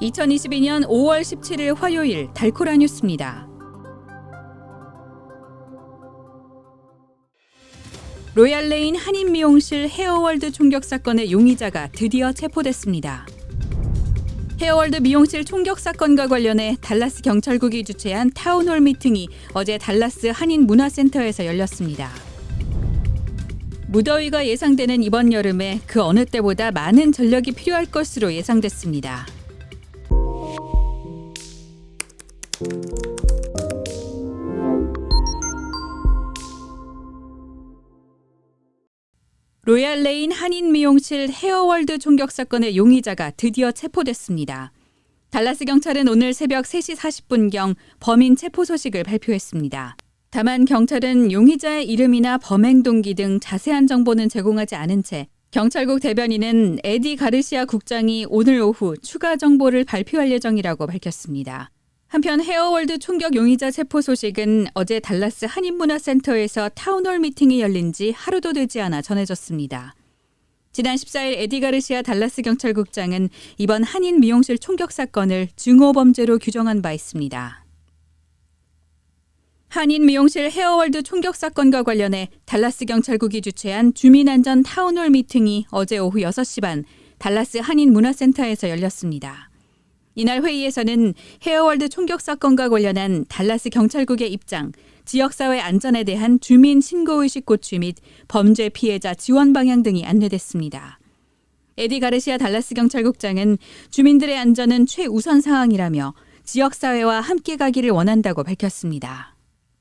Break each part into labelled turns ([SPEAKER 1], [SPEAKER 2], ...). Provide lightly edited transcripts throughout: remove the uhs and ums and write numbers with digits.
[SPEAKER 1] 2022년 5월 17일 화요일 달코라 뉴스입니다. 로얄레인 한인미용실 헤어월드 총격 사건의 용의자가 드디어 체포됐습니다. 헤어월드 미용실 총격 사건과 관련해 달라스 경찰국이 주최한 타운홀 미팅이 어제 달라스 한인문화센터에서 열렸습니다. 무더위가 예상되는 이번 여름에 그 어느 때보다 많은 전력이 필요할 것으로 예상됐습니다. 로얄레인 한인미용실 헤어월드 총격 사건의 용의자가 드디어 체포됐습니다. 달라스 경찰은 오늘 새벽 3시 40분경 범인 체포 소식을 발표했습니다. 다만 경찰은 용의자의 이름이나 범행 동기 등 자세한 정보는 제공하지 않은 채 경찰국 대변인은 에디 가르시아 국장이 오늘 오후 추가 정보를 발표할 예정이라고 밝혔습니다. 한편 헤어월드 총격 용의자 체포 소식은 어제 달라스 한인문화센터에서 타운홀 미팅이 열린 지 하루도 되지 않아 전해졌습니다. 지난 14일 에디 가르시아 달라스 경찰국장은 이번 한인 미용실 총격 사건을 증오범죄로 규정한 바 있습니다. 한인 미용실 헤어월드 총격 사건과 관련해 달라스 경찰국이 주최한 주민안전 타운홀 미팅이 어제 오후 6시 반 달라스 한인문화센터에서 열렸습니다. 이날 회의에서는 헤어월드 총격 사건과 관련한 달라스 경찰국의 입장, 지역사회 안전에 대한 주민 신고의식 고취 및 범죄 피해자 지원 방향 등이 안내됐습니다. 에디 가르시아 달라스 경찰국장은 주민들의 안전은 최우선 사항이라며 지역사회와 함께 가기를 원한다고 밝혔습니다.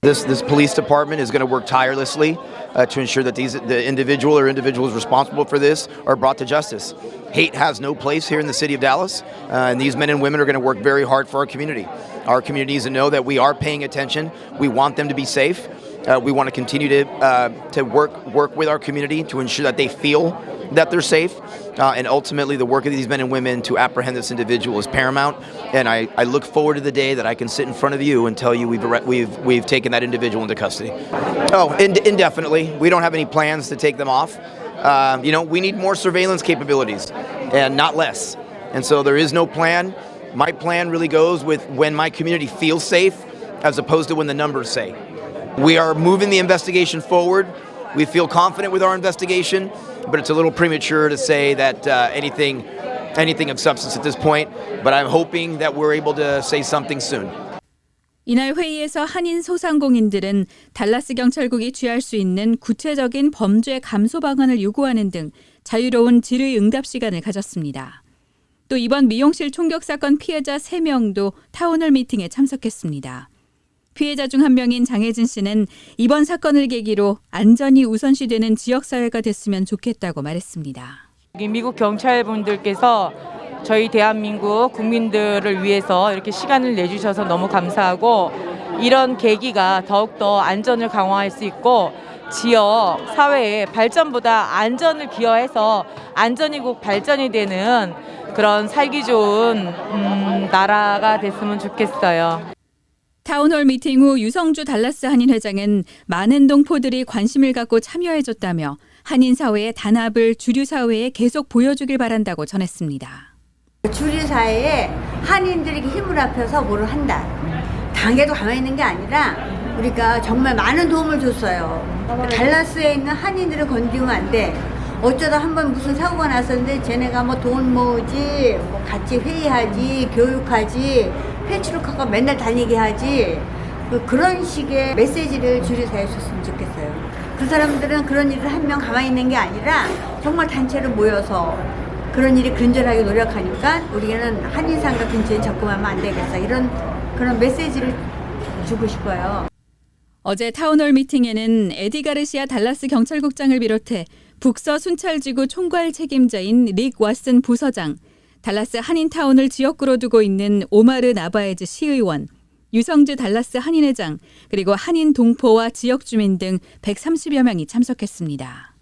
[SPEAKER 2] This police department is going to work tirelessly to ensure that the individual or individuals responsible for this are brought to justice. Hate has no place here in the city of Dallas, and these men and women are going to work very hard for our community. Our community needs to know that we are paying attention. We want them to be safe. We want to continue to work with our community to ensure that they feel that they're safe. And ultimately, the work of these men and women to apprehend this individual is paramount. And I look forward to the day that I can sit in front of you and tell you we've taken that individual into custody. Oh, indefinitely. We don't have any plans to take them off. We need more surveillance capabilities and not less. And so there is no plan. My plan really goes with when my community feels safe as opposed to when the numbers say. We are moving the investigation forward. We feel confident with our investigation, but it's a little premature to say that anything of substance at this point, but I'm hoping that we're able to say something soon.
[SPEAKER 1] 이날 회의에서 한인 소상공인들은 달라스 경찰국이 취할 수 있는 구체적인 범죄 감소 방안을 요구하는 등 자유로운 질의 응답 시간을 가졌습니다. 또 이번 미용실 총격 사건 피해자 3명도 타운홀 미팅에 참석했습니다. 피해자 중 한 명인 장혜진 씨는 이번 사건을 계기로 안전이 우선시되는 지역사회가 됐으면 좋겠다고 말했습니다.
[SPEAKER 3] 미국 경찰분들께서 저희 대한민국 국민들을 위해서 이렇게 시간을 내주셔서 너무 감사하고 이런 계기가 더욱더 안전을 강화할 수 있고 지역 사회의 발전보다 안전을 기여해서 안전이 곧 발전이 되는 그런 살기 좋은 나라가 됐으면 좋겠어요.
[SPEAKER 1] 타운홀 미팅 후 유성주 달라스 한인 회장은 많은 동포들이 관심을 갖고 참여해줬다며 한인 사회의 단합을 주류 사회에 계속 보여주길 바란다고 전했습니다.
[SPEAKER 4] 주류 사회에 한인들에게 힘을 합해서 뭐를 한다. 당에도 가만히 있는 게 아니라 우리가 정말 많은 도움을 줬어요. 달라스에 있는 한인들을 건드리면 안 돼. 어쩌다 한번 무슨 사고가 났었는데 쟤네가 뭐 돈 모으지, 뭐 같이 회의하지, 교육하지, 패치룩하고 맨날 다니게 하지. 그런 식의 메시지를 주류 사회에 줬으면 좋겠어요. 그 사람들은 그런 일을 한 명 가만히 있는 게 아니라 정말 단체로 모여서 그런 일이 근절하게 노력하니까 우리는 한인상가 근처에 접근하면 안 되겠어. 그런 메시지를 주고 싶어요.
[SPEAKER 1] 어제 타운홀 미팅에는 에디 가르시아 달라스 경찰국장을 비롯해 북서 순찰지구 총괄 책임자인 릭 왓슨 부서장, 달라스 한인타운을 지역구로 두고 있는 오마르 나바에즈 시의원, 유성주 달라스 한인회장, 그리고 한인 동포와 지역 주민 등 130여 명이 참석했습니다.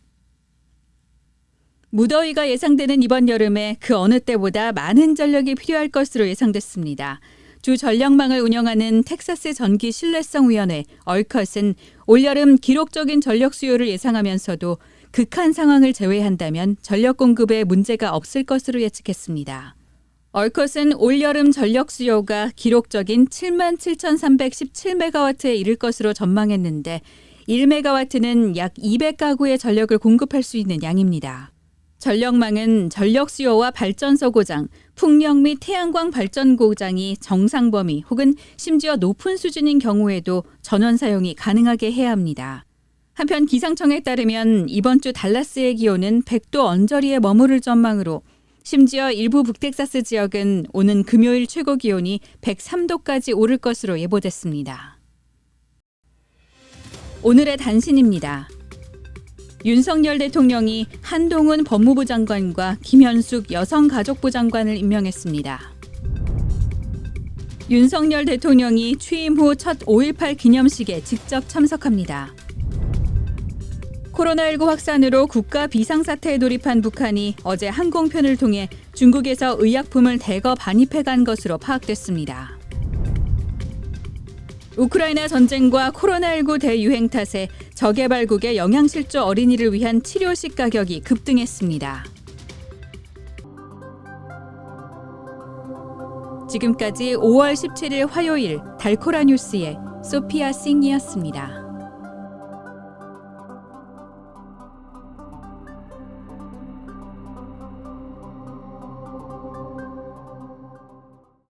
[SPEAKER 1] 무더위가 예상되는 이번 여름에 그 어느 때보다 많은 전력이 필요할 것으로 예상됐습니다. 주 전력망을 운영하는 텍사스 전기 신뢰성위원회 얼컷은 올여름 기록적인 전력 수요를 예상하면서도 극한 상황을 제외한다면 전력 공급에 문제가 없을 것으로 예측했습니다. 얼컷은 올여름 전력 수요가 기록적인 77,317메가와트에 이를 것으로 전망했는데 1메가와트는 약 200가구의 전력을 공급할 수 있는 양입니다. 전력망은 전력 수요와 발전소 고장, 풍력 및 태양광 발전 고장이 정상 범위 혹은 심지어 높은 수준인 경우에도 전원 사용이 가능하게 해야 합니다. 한편 기상청에 따르면 이번 주 달라스의 기온은 100도 언저리에 머무를 전망으로 심지어 일부 북텍사스 지역은 오는 금요일 최고 기온이 103도까지 오를 것으로 예보됐습니다. 오늘의 단신입니다. 윤석열 대통령이 한동훈 법무부 장관과 김현숙 여성가족부 장관을 임명했습니다. 윤석열 대통령이 취임 후 첫 5.18 기념식에 직접 참석합니다. 코로나19 확산으로 국가 비상사태에 돌입한 북한이 어제 항공편을 통해 중국에서 의약품을 대거 반입해간 것으로 파악됐습니다. 우크라이나 전쟁과 코로나19 대유행 탓에 저개발국의 영양실조 어린이를 위한 치료식 가격이 급등했습니다. 지금까지 5월 17일 화요일 달코라 뉴스의 소피아 싱이었습니다.